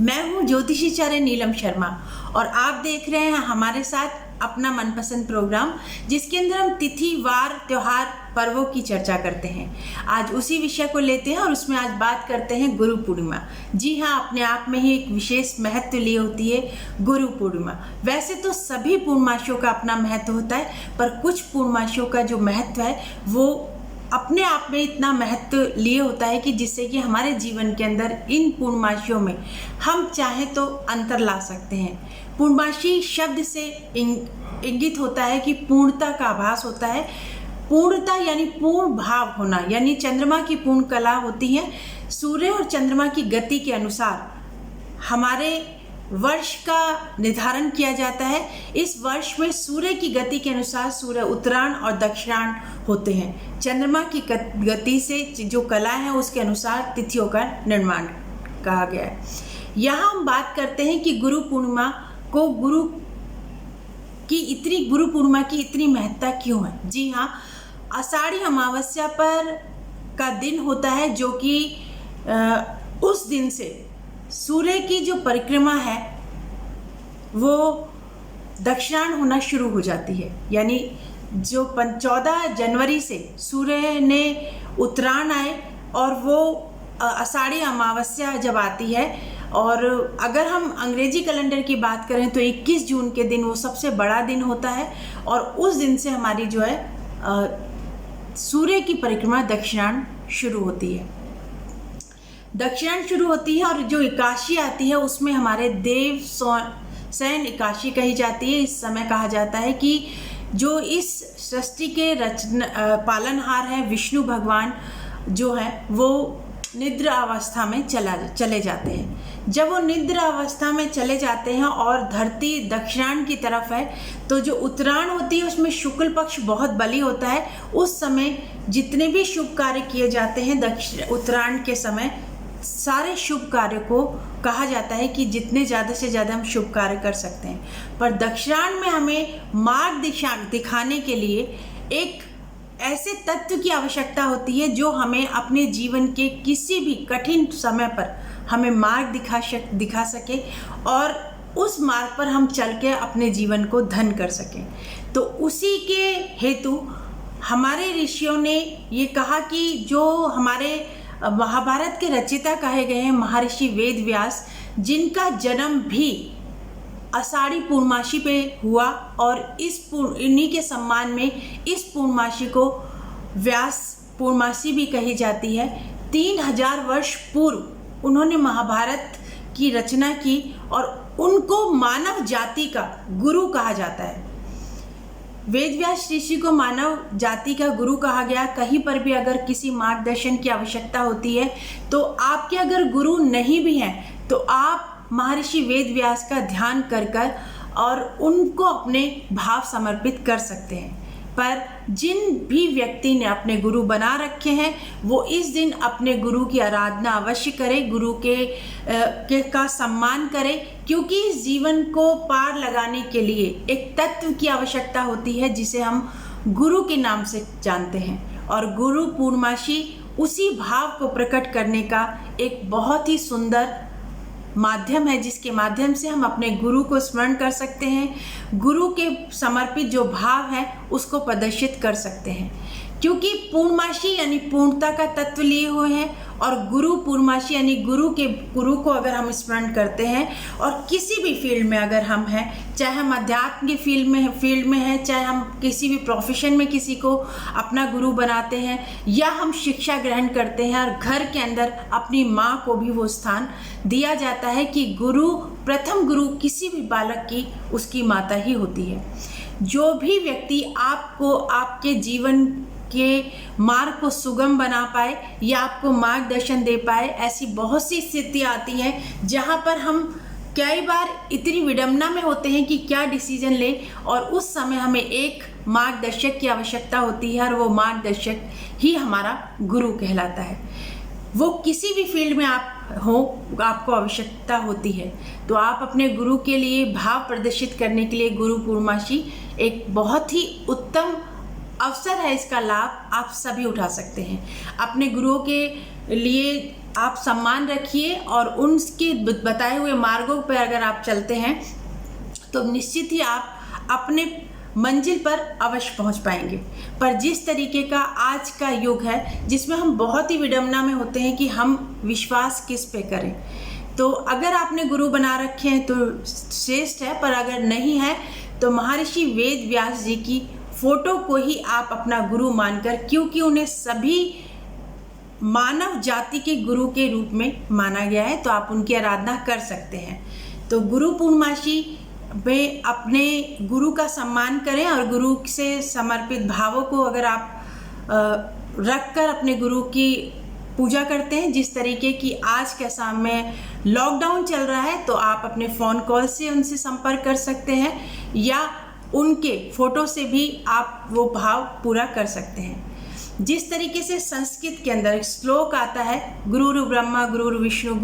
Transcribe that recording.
मैं हूँ ज्योतिषीचार्य नीलम शर्मा और आप देख रहे हैं हमारे साथ अपना मनपसंद प्रोग्राम, जिसके अंदर हम तिथि, वार, त्योहार, पर्वों की चर्चा करते हैं। आज उसी विषय को लेते हैं और उसमें आज बात करते हैं गुरु पूर्णिमा। जी हाँ, अपने आप में ही एक विशेष महत्व लिए होती है गुरु पूर्णिमा। वैसे तो सभी पूर्णमासियों का अपना महत्व होता है, पर कुछ पूर्णमासियों का जो महत्व है वो अपने आप में इतना महत्व लिए होता है कि जिससे कि हमारे जीवन के अंदर इन पूर्णमासियों में हम चाहें तो अंतर ला सकते हैं। पूर्णमासी शब्द से इंगित होता है कि पूर्णता का आभास होता है। पूर्णता यानी पूर्ण भाव होना, यानी चंद्रमा की पूर्ण कला होती है। सूर्य और चंद्रमा की गति के अनुसार हमारे वर्ष का निर्धारण किया जाता है। इस वर्ष में सूर्य की गति के अनुसार सूर्य उत्तरायण और दक्षिणायण होते हैं। चंद्रमा की गति से जो कला है उसके अनुसार तिथियों का निर्माण कहा गया है। यहाँ हम बात करते हैं कि गुरु पूर्णिमा की इतनी महत्ता क्यों है। जी हाँ, आषाढ़ी अमावस्या पर का दिन होता है, जो कि उस दिन से सूर्य की जो परिक्रमा है वो दक्षिणायन होना शुरू हो जाती है। यानी जो 14 जनवरी से सूर्य ने उत्तरायण आए और वो आषाढ़ी अमावस्या जब आती है, और अगर हम अंग्रेजी कैलेंडर की बात करें तो 21 जून के दिन वो सबसे बड़ा दिन होता है, और उस दिन से हमारी जो है सूर्य की परिक्रमा दक्षिणायन शुरू होती है। और जो एकादशी आती है उसमें हमारे देव शयन एकादशी कही जाती है। इस समय कहा जाता है कि जो इस सृष्टि के पालनहार है विष्णु भगवान जो है वो निद्रा अवस्था में चले जाते हैं। जब वो निद्रा अवस्था में चले जाते हैं और धरती दक्षिणायन की तरफ है, तो जो उत्तरायण होती है उसमें शुक्ल पक्ष बहुत बली होता है। उस समय जितने भी शुभ कार्य किए जाते हैं उत्तरायण के समय, सारे शुभ कार्य को कहा जाता है कि जितने ज़्यादा से ज़्यादा हम शुभ कार्य कर सकते हैं। पर दक्षिणायन में हमें मार्ग दिखाने के लिए एक ऐसे तत्व की आवश्यकता होती है जो हमें अपने जीवन के किसी भी कठिन समय पर हमें मार्ग दिखा सके और उस मार्ग पर हम चल के अपने जीवन को धन कर सकें। तो उसी के हेतु हमारे ऋषियों ने ये कहा कि जो हमारे महाभारत के रचयिता कहे गए हैं महर्षि वेद व्यास, जिनका जन्म भी आषाढ़ी पूर्णमासी पे हुआ, और इन्हीं के सम्मान में इस पूर्णमासी को व्यास पूर्णमासी भी कही जाती है। 3000 वर्ष पूर्व उन्होंने महाभारत की रचना की और उनको मानव जाति का गुरु कहा जाता है। वेदव्यास ऋषि को मानव जाति का गुरु कहा गया। कहीं पर भी अगर किसी मार्गदर्शन की आवश्यकता होती है तो आपके अगर गुरु नहीं भी हैं तो आप महर्षि वेदव्यास का ध्यान कर और उनको अपने भाव समर्पित कर सकते हैं। पर जिन भी व्यक्ति ने अपने गुरु बना रखे हैं वो इस दिन अपने गुरु की आराधना अवश्य करें, गुरु का सम्मान करें, क्योंकि इस जीवन को पार लगाने के लिए एक तत्व की आवश्यकता होती है जिसे हम गुरु के नाम से जानते हैं। और गुरु पूर्णमासी उसी भाव को प्रकट करने का एक बहुत ही सुंदर माध्यम है, जिसके माध्यम से हम अपने गुरु को स्मरण कर सकते हैं, गुरु के समर्पित जो भाव है उसको प्रदर्शित कर सकते हैं। क्योंकि पूर्णमासी यानी पूर्णता का तत्व लिए हुए हैं, और गुरु पूर्णमासी यानी गुरु को अगर हम स्मरण करते हैं और किसी भी फील्ड में अगर हम हैं, चाहे हम अध्यात्म की फील्ड में हैं, चाहे हम किसी भी प्रोफेशन में किसी को अपना गुरु बनाते हैं, या हम शिक्षा ग्रहण करते हैं और घर के अंदर अपनी माँ को भी वो स्थान दिया जाता है कि प्रथम गुरु किसी भी बालक की उसकी माता ही होती है। जो भी व्यक्ति आपको आपके जीवन के मार्ग को सुगम बना पाए या आपको मार्गदर्शन दे पाए, ऐसी बहुत सी स्थितियाँ आती हैं जहाँ पर हम कई बार इतनी विडंबना में होते हैं कि क्या डिसीजन लें, और उस समय हमें एक मार्गदर्शक की आवश्यकता होती है, और वो मार्गदर्शक ही हमारा गुरु कहलाता है। वो किसी भी फील्ड में आप हो, आपको आवश्यकता होती है, तो आप अपने गुरु के लिए भाव प्रदर्शित करने के लिए गुरु पूर्णमासी एक बहुत ही उत्तम अवसर है। इसका लाभ आप सभी उठा सकते हैं। अपने गुरुओं के लिए आप सम्मान रखिए और उनके बताए हुए मार्गों पर अगर आप चलते हैं तो निश्चित ही आप अपने मंजिल पर अवश्य पहुंच पाएंगे। पर जिस तरीके का आज का युग है जिसमें हम बहुत ही विडंबना में होते हैं कि हम विश्वास किस पे करें, तो अगर आपने गुरु बना रखे हैं तो श्रेष्ठ है, पर अगर नहीं है तो महर्षि वेद व्यास जी की फोटो को ही आप अपना गुरु मानकर, क्योंकि उन्हें सभी मानव जाति के गुरु के रूप में माना गया है, तो आप उनकी आराधना कर सकते हैं। तो गुरु पूर्णमासी में अपने गुरु का सम्मान करें और गुरु से समर्पित भावों को अगर आप रख कर अपने गुरु की पूजा करते हैं, जिस तरीके की आज के समय लॉकडाउन चल रहा है, तो आप अपने फ़ोन कॉल से उनसे संपर्क कर सकते हैं या उनके फोटो से भी आप वो भाव पूरा कर सकते हैं। जिस तरीके से संस्कृत के अंदर एक श्लोक आता है, गुरुर्ब्रह्मा गुरुर्विष्णु